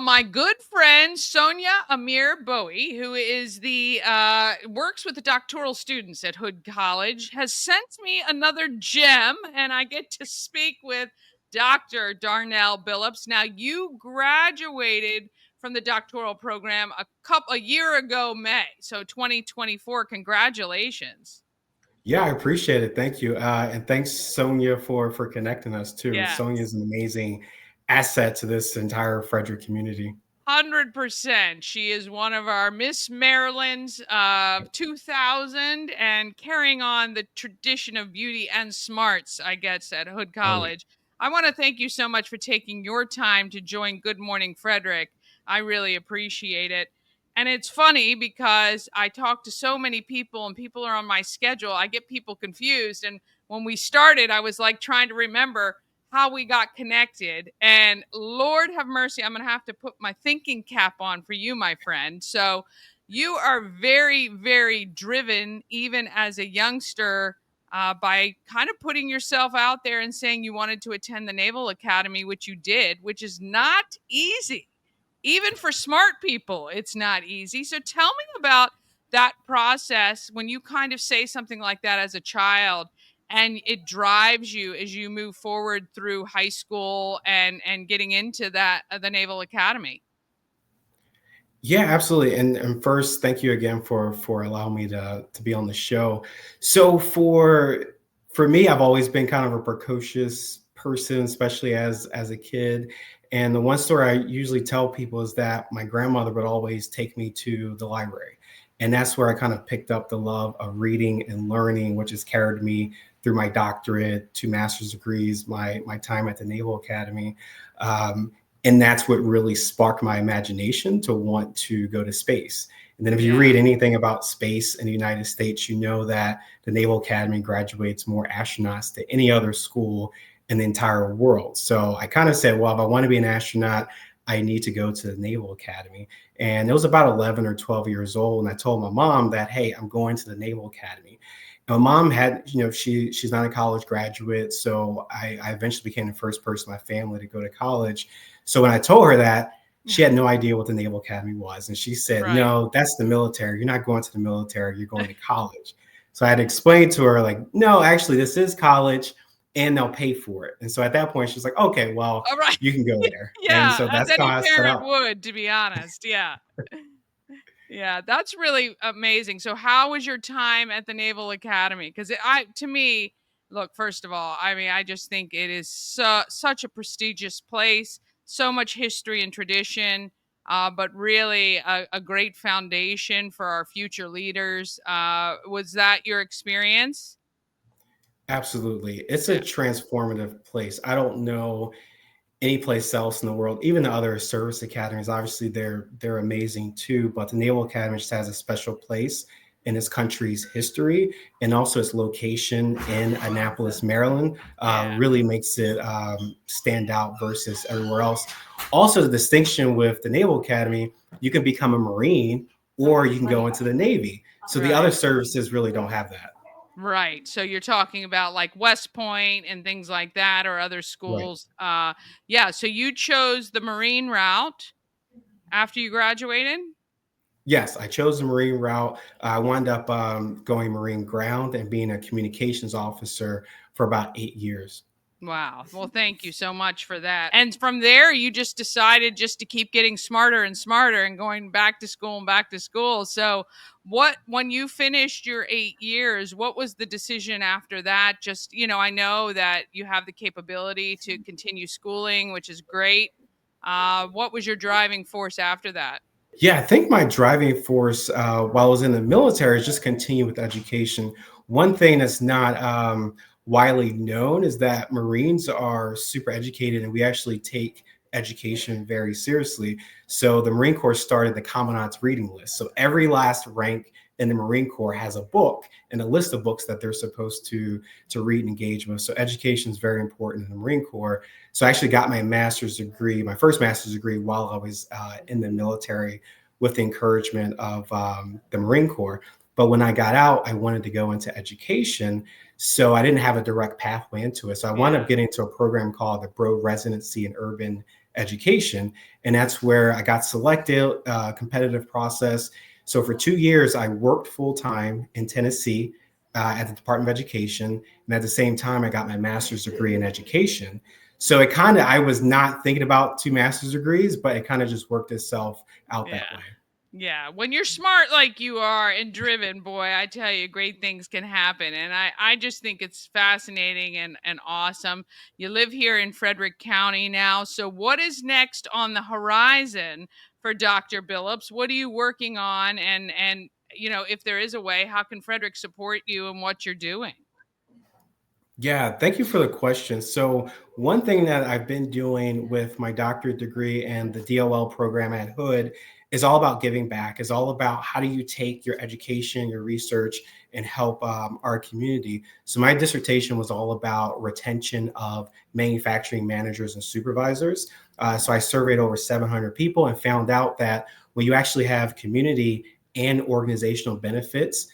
my good friend Sonia Amir Bowie, who is the works with the doctoral students at Hood College, has sent me another gem, and I get to speak with Dr. Darnell Billups. Now, you graduated from the doctoral program a year ago, May, so 2024. Congratulations. Yeah, I appreciate it. Thank you. And thanks, Sonia, for connecting us too. Sonia Yes. is an amazing asset to this entire Frederick community. 100%. She is one of our Miss Maryland's 2000 and carrying on the tradition of beauty and smarts, I guess, at Hood Oh, yeah. College. I want to thank you so much for taking your time to join Good Morning Frederick. I really appreciate it. And it's funny because I talk to so many people and people are on my schedule. I get people confused. And when we started, I was like trying to remember how we got connected. And Lord have mercy, I'm going to have to put my thinking cap on for you, my friend. So you are very, very driven, even as a youngster, by kind of putting yourself out there and saying you wanted to attend the Naval Academy, which you did, which is not easy. Even for smart people, it's not easy. So tell me about that process when you kind of say something like that as a child and it drives you as you move forward through high school and getting into that the Naval Academy. Yeah, absolutely. And first, thank you again for allowing me to be on the show. So for me, I've always been kind of a precocious person, especially as a kid. And the one story I usually tell people is that my grandmother would always take me to the library. And that's where I kind of picked up the love of reading and learning, which has carried me through my doctorate, two master's degrees, my time at the Naval Academy. And that's what really sparked my imagination to want to go to space. And then if you Yeah. read anything about space in the United States, you know that the Naval Academy graduates more astronauts than any other school in the entire world. So I kind of said, well, if I want to be an astronaut, I need to go to the Naval Academy. And it was about 11 or 12 years old. And I told my mom that, hey, I'm going to the Naval Academy. And my mom had, she's not a college graduate. So I eventually became the first person in my family to go to college. So when I told her that, she had no idea what the Naval Academy was. And she said, Right. no, that's the military. You're not going to the military. You're going to college. So I had to explain to her, like, no, actually, this is college and they'll pay for it. And so at that point, she's like, okay, well, All right. you can go there. And Yeah, so as that's how any I set parent up. would, to be honest. Yeah. Yeah, that's really amazing. So how was your time at the Naval Academy? Cuz I to me, look, first of all, I mean, I just think it is such a prestigious place, so much history and tradition, but really a great foundation for our future leaders. Was that your experience? Absolutely. It's a Yeah. transformative place. I don't know any place else in the world. Even the other service academies, obviously they're amazing too, but the Naval Academy just has a special place in this country's history, and also its location in Annapolis, Maryland, Yeah. really makes it stand out versus everywhere else. Also, the distinction with the Naval Academy, you can become a Marine or you can go into the Navy. So the other Right. services really don't have that. Right. So you're talking about like West Point and things like that or other Right. schools. Yeah, so you chose the Marine route after you graduated? Yes, I chose the Marine route. I wound up going Marine ground and being a communications officer for about 8 years. Wow. Well, thank you so much for that. And from there, you just decided just to keep getting smarter and smarter and going back to school and back to school. So, when you finished your 8 years, what was the decision after that? Just, I know that you have the capability to continue schooling, which is great. What was your driving force after that? Yeah, I think my driving force while I was in the military is just continue with education. One thing that's not widely known is that Marines are super educated and we actually take education very seriously. So the Marine Corps started the Commandant's reading list. So every last rank in the Marine Corps has a book and a list of books that they're supposed to read and engage with. So education is very important in the Marine Corps. So I actually got my master's degree, my first master's degree, while I was in the military with the encouragement of the Marine Corps. But when I got out, I wanted to go into education. So I didn't have a direct pathway into it. So I wound up Yeah. getting into a program called the Broad Residency in Urban education. And that's where I got selected, competitive process. So for 2 years, I worked full time in Tennessee at the Department of Education. And at the same time, I got my master's degree in education. So it kind of, I was not thinking about two master's degrees, but it kind of just worked itself out Yeah. that way. Yeah, when you're smart like you are and driven, boy, I tell you, great things can happen. And I just think it's fascinating and awesome. You live here in Frederick County now. So, what is next on the horizon for Dr. Billups? What are you working on? And if there is a way, how can Frederick support you in what you're doing? Yeah, thank you for the question. So, one thing that I've been doing with my doctorate degree and the DOL program at Hood is all about giving back, is all about how do you take your education, your research, and help our community. So, my dissertation was all about retention of manufacturing managers and supervisors. So, I surveyed over 700 people and found out that when you actually have community and organizational benefits,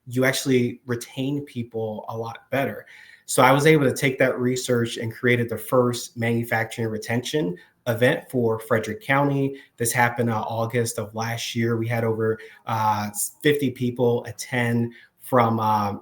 you actually retain people a lot better. So I was able to take that research and created the first manufacturing retention event for Frederick County. This happened August of last year. We had over 50 people attend from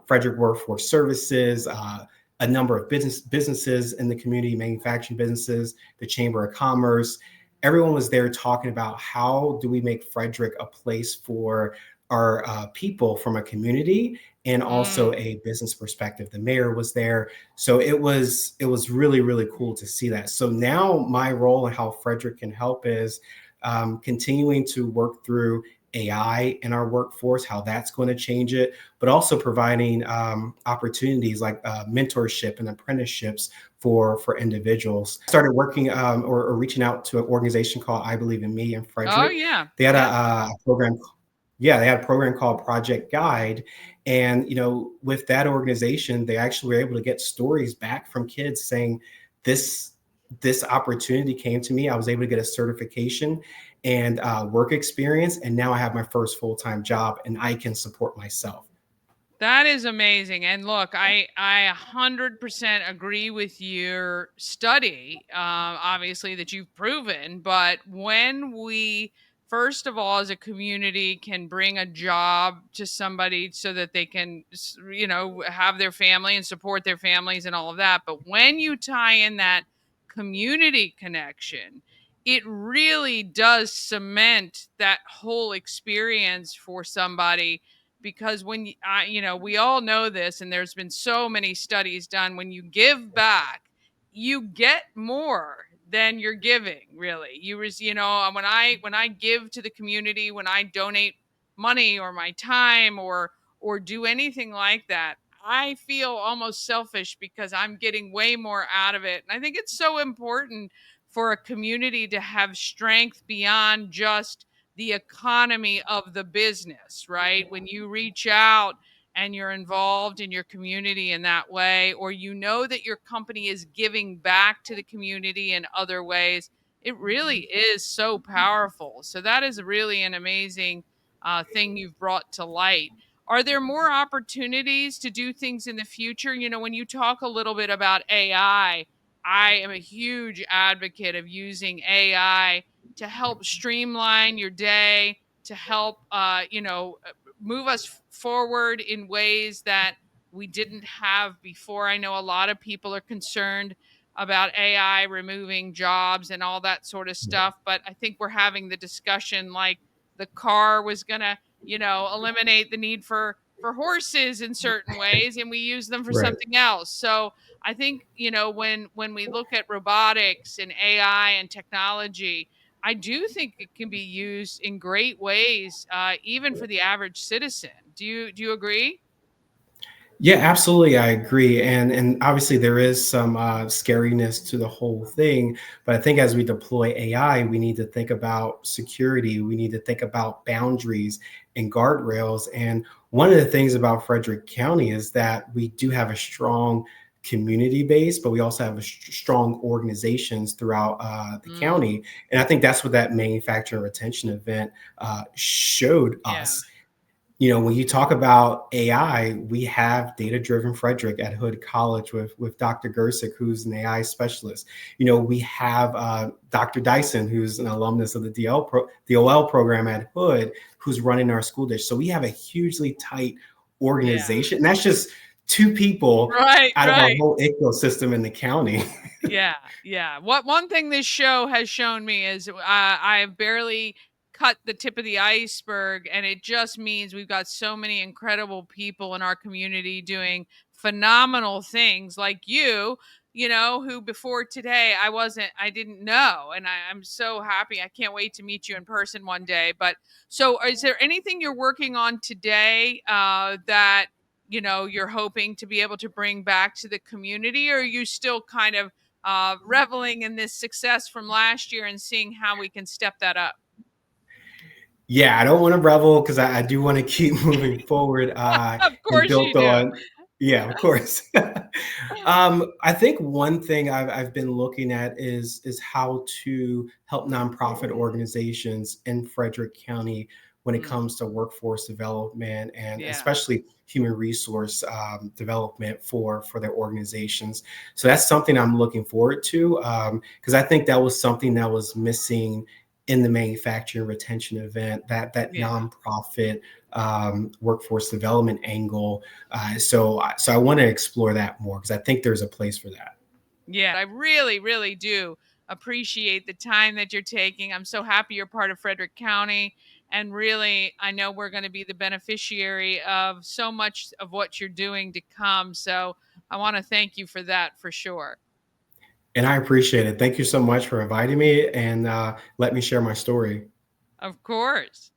Frederick Workforce Services, a number of businesses in the community, manufacturing businesses, the Chamber of Commerce. Everyone was there talking about how do we make Frederick a place for our people from a community and also Mm. a business perspective. The mayor was there, so it was really really cool to see that. So now my role and how Frederick can help is continuing to work through AI in our workforce, how that's going to change it, but also providing opportunities like mentorship and apprenticeships for individuals. Started working or reaching out to an organization called I Believe in Me in Oh, Frederick. yeah. They had Yeah. a program. Yeah, they had a program called Project Guide, and with that organization, they actually were able to get stories back from kids saying, "This this opportunity came to me. I was able to get a certification and work experience, and now I have my first full time job, and I can support myself." That is amazing. And look, I 100% agree with your study, obviously, that you've proven. But when we, first of all, as a community, can bring a job to somebody so that they can, have their family and support their families and all of that. But when you tie in that community connection, it really does cement that whole experience for somebody, because we all know this, and there's been so many studies done. When you give back, you get more than you're giving. Really, when I give to the community, when I donate money or my time or do anything like that, I feel almost selfish because I'm getting way more out of it. And I think it's so important for a community to have strength beyond just the economy of the business, right? When you reach out and you're involved in your community in that way, or you know that your company is giving back to the community in other ways, it really is so powerful. So, that is really an amazing thing you've brought to light. Are there more opportunities to do things in the future? When you talk a little bit about I am a huge advocate of using AI to help streamline your day, to help move us forward in ways that we didn't have before. I know a lot of people are concerned about AI removing jobs and all that sort of stuff, but I think we're having the discussion like the car was going to, eliminate the need for horses in certain ways, and we use them for Right. something else. So I think, when we look at robotics and AI and technology, I do think it can be used in great ways, even for the average citizen. Do you agree? Yeah, absolutely. I agree. And obviously there is some scariness to the whole thing. But I think as we deploy AI, we need to think about security. We need to think about boundaries and guardrails. And one of the things about Frederick County is that we do have a strong community base, but we also have strong organizations throughout the Mm, county. And I think that's what that manufacturing retention event showed yeah. us. When you talk about AI, we have data-driven Frederick at Hood College with Dr. Gersick, who's an AI specialist. We have Dr. Dyson, who's an alumnus of the DOL program at Hood, who's running our school dish. So we have a hugely tight Yeah. organization. And that's just two people Right, out of our right. whole ecosystem in the county. Yeah, yeah. What one thing this show has shown me is I have barely cut the tip of the iceberg, and it just means we've got so many incredible people in our community doing phenomenal things like who before today I didn't know. And I'm so happy. I can't wait to meet you in person one day. But so is there anything you're working on today that you're hoping to be able to bring back to the community, or are you still kind of reveling in this success from last year and seeing how we can step that up? Yeah, I don't want to revel because I do want to keep moving forward Of and course you built do. on. Yeah, of course. I think one thing I've been looking at is how to help nonprofit organizations in Frederick County when it Mm, comes to workforce development and yeah, especially human resource development for their organizations. So that's something I'm looking forward to because I think that was something that was missing in the manufacturing retention event, that yeah. nonprofit workforce development angle. So I want to explore that more because I think there's a place for that. Yeah, I really, really do appreciate the time that you're taking. I'm so happy you're part of Frederick County. And really, I know we're going to be the beneficiary of so much of what you're doing to come. So I want to thank you for that for sure. And I appreciate it. Thank you so much for inviting me and let me share my story. Of course.